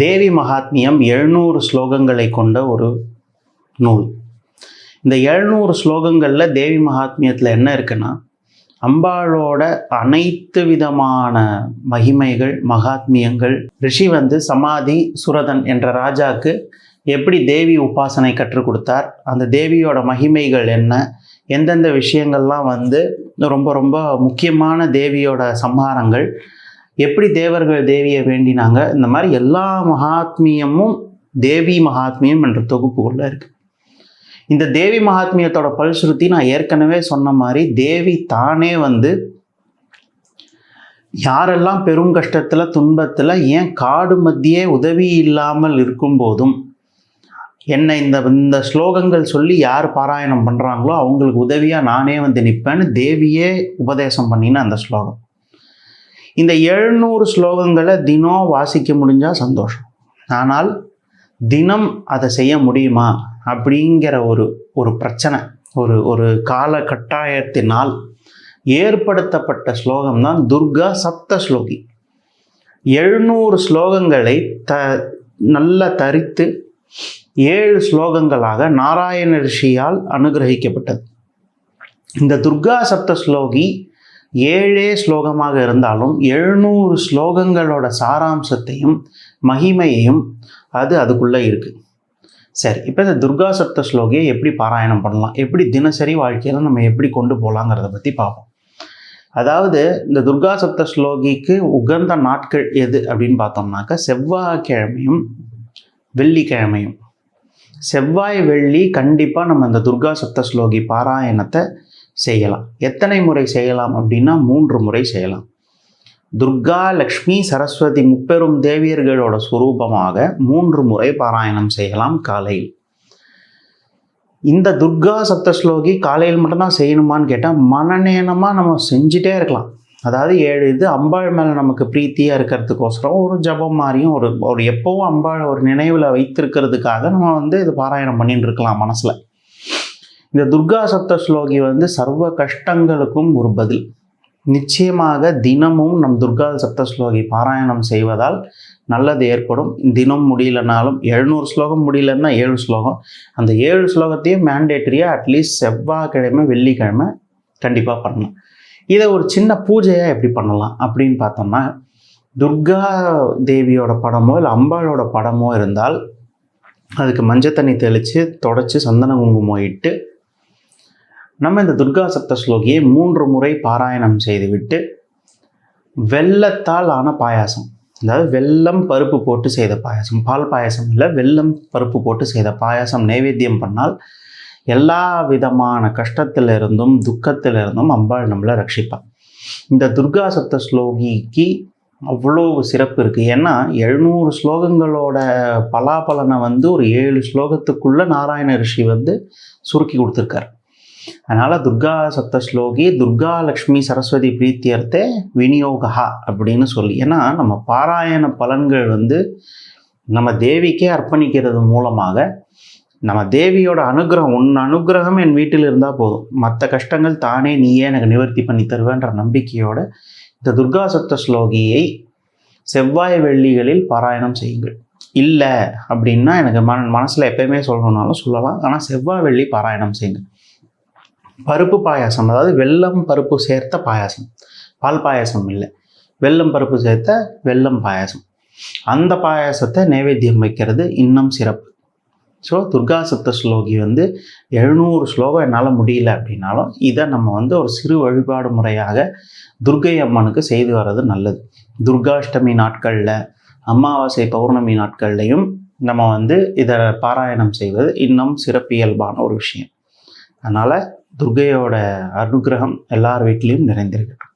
தேவி மகாத்மியம் 700 ஸ்லோகங்களை கொண்ட ஒரு நூல். இந்த 700 ஸ்லோகங்களில் தேவி மகாத்மியத்தில் என்ன இருக்குன்னா, அம்பாளோட அனைத்து விதமான மகிமைகள், மகாத்மியங்கள், ரிஷி சமாதி சுரதன் என்ற ராஜாவுக்கு எப்படி தேவி உபாசனை கற்றுக் கொடுத்தார், அந்த தேவியோட மகிமைகள் என்ன, எந்தெந்த விஷயங்கள்லாம் ரொம்ப ரொம்ப முக்கியமான தேவியோட சம்ஹாரங்கள், எப்படி தேவர்கள் தேவியை வேண்டினாங்க, இந்த மாதிரி எல்லா மகாத்மியமும் தேவி மகாத்மியம் என்ற தொகுப்புக்குள்ள இருக்கு. இந்த தேவி மகாத்மியத்தோட பல்ஸ்ருதி நான் ஏற்கனவே சொன்ன மாதிரி, தேவி தானே யாரெல்லாம் பெரும் கஷ்டத்துல துன்பத்துல, ஏன் காடு மத்தியே உதவி இல்லாமல் இருக்கும் போதும் என்னை இந்த ஸ்லோகங்கள் சொல்லி யார் பாராயணம் பண்றாங்களோ அவங்களுக்கு உதவியா நானே நிற்பேன்னு தேவியே உபதேசம் பண்ணின அந்த ஸ்லோகம். இந்த 700 ஸ்லோகங்களை தினம் வாசிக்க முடிஞ்சால் சந்தோஷம். ஆனால் தினம் அதை செய்ய முடியுமா அப்படிங்கிற ஒரு பிரச்சனை, ஒரு கால கட்டாயத்தினால் ஏற்படுத்தப்பட்ட ஸ்லோகம் தான் துர்கா சப்த ஸ்லோகி. 700 ஸ்லோகங்களை நல்லா தரித்து 7 ஸ்லோகங்களாக நாராயண ரிஷியால் அனுகிரகிக்கப்பட்டது. இந்த துர்கா சப்த ஸ்லோகி 7 ஸ்லோகமாக இருந்தாலும் 700 ஸ்லோகங்களோட சாராம்சத்தையும் மகிமையையும் அதுக்குள்ளே இருக்குது. சரி, இப்போ இந்த துர்கா சப்த ஸ்லோகியை எப்படி பாராயணம் பண்ணலாம், எப்படி தினசரி வாழ்க்கையில் நம்ம எப்படி கொண்டு போகலாங்கிறத பற்றி பார்ப்போம். அதாவது இந்த துர்கா சப்த ஸ்லோகிக்கு உகந்த நாட்கள் எது அப்படின்னு பார்த்தோம்னாக்கா, செவ்வாய்க்கிழமையும் வெள்ளிக்கிழமையும். செவ்வாய் வெள்ளி கண்டிப்பாக நம்ம இந்த துர்கா சப்த ஸ்லோகி பாராயணத்தை செய்யலாம். எத்தனை முறை செய்யலாம் அப்படின்னா 3 முறை செய்யலாம். துர்கா, லக்ஷ்மி, சரஸ்வதி முப்பெரும் தேவியர்களோட ஸ்வரூபமாக 3 முறை பாராயணம் செய்யலாம் காலையில். இந்த துர்கா சப்த ஸ்லோகி காலையில் மட்டும்தான் செய்யணுமான்னு கேட்டால், மனநேனமாக நம்ம செஞ்சுட்டே இருக்கலாம். அதாவது 7 இது அம்பாள் மேலே நமக்கு பிரீத்தியாக இருக்கிறதுக்கோசரம் ஒரு ஜபம் மாதிரியும் ஒரு எப்போவும் அம்பாள் ஒரு நினைவில் வைத்திருக்கிறதுக்காக நம்ம இது பாராயணம் பண்ணிட்டு இருக்கலாம் மனசில். இந்த துர்கா சப்த ஸ்லோகி சர்வ கஷ்டங்களுக்கும் ஒரு பதில். நிச்சயமாக தினமும் நம் துர்கா சப்த ஸ்லோகி பாராயணம் செய்வதால் நல்லது ஏற்படும். தினம் முடியலனாலும் 700 ஸ்லோகம் முடியலன்னா 7 ஸ்லோகம், அந்த 7 ஸ்லோகத்தையும் மேண்டேட்டரியாக அட்லீஸ்ட் செவ்வாய்க்கிழமை வெள்ளிக்கிழமை கண்டிப்பாக பண்ணணும். இதை ஒரு சின்ன பூஜையாக எப்படி பண்ணலாம் அப்படின்னு பார்த்தோம்னா, துர்கா தேவியோட படமோ இல்லை அம்பாளோட படமோ இருந்தால் அதுக்கு மஞ்சள் தண்ணி தெளித்து தொடச்சி சந்தன குங்குமம் இட்டு நம்ம இந்த துர்கா சப்த ஸ்லோகியை 3 முறை பாராயணம் செய்துவிட்டு வெல்லத்தால் ஆன பாயாசம், அதாவது வெல்லம் பருப்பு போட்டு செய்த பாயாசம், பால் பாயாசம் இல்லை, வெல்லம் பருப்பு போட்டு செய்த பாயாசம் நைவேத்தியம் பண்ணால் எல்லா விதமான கஷ்டத்திலிருந்தும் துக்கத்திலிருந்தும் அம்பாள் நம்மளை ரட்சிப்பாள். இந்த துர்கா சப்த ஸ்லோகிக்கு அவ்வளோ சிறப்பு இருக்குது. ஏன்னா 700 ஸ்லோகங்களோட பலாபலனை ஒரு 7 ஸ்லோகத்துக்குள்ளே நாராயண ரிஷி சுருக்கி கொடுத்துருக்கார். அதனால் துர்கா சப்த ஸ்லோகி துர்கா லக்ஷ்மி சரஸ்வதி பிரீத்தியர்த்தே விநியோகா அப்படின்னு சொல்லி, ஏன்னா நம்ம பாராயண பலன்கள் நம்ம தேவிக்கே அர்ப்பணிக்கிறது மூலமாக நம்ம தேவியோட அனுகிரகம், அனுகிரகம் என் வீட்டில் இருந்தால் போதும், மற்ற கஷ்டங்கள் தானே நீயே எனக்கு நிவர்த்தி பண்ணி தருவேன்ற நம்பிக்கையோட இந்த துர்கா சப்த ஸ்லோகியை செவ்வாய் வெள்ளிகளில் பாராயணம் செய்யுங்கள். இல்லை அப்படின்னா எனக்கு மனசில் எப்பயுமே சொல்லணுன்னாலும் சொல்லலாம், ஆனால் செவ்வாய் வெள்ளி பாராயணம் செய்யுங்க. பருப்பு பாயாசம், அதாவது வெல்லம் பருப்பு சேர்த்த பாயாசம், பால் பாயாசம் இல்லை, வெல்லம் பருப்பு சேர்த்த வெல்லம் பாயாசம், அந்த பாயாசத்தை நைவேத்தியம் வைக்கிறது இன்னும் சிறப்பு. ஸோ துர்கா சப்த ஸ்லோகி 700 ஸ்லோகம் என்னால் முடியல அப்படின்னாலும் இதை நம்ம ஒரு சிறு வழிபாடு முறையாக துர்கை அம்மனுக்கு செய்து வர்றது நல்லது. துர்காஷ்டமி நாட்களில், அமாவாசை பௌர்ணமி நாட்கள்லையும் நம்ம இதை பாராயணம் செய்வது இன்னும் சிறப்பியல்பான ஒரு விஷயம். அதனால் துர்கையோட அனுகிரகம் எல்லார் வீட்லேயும் நிறைந்திருக்கட்டும்.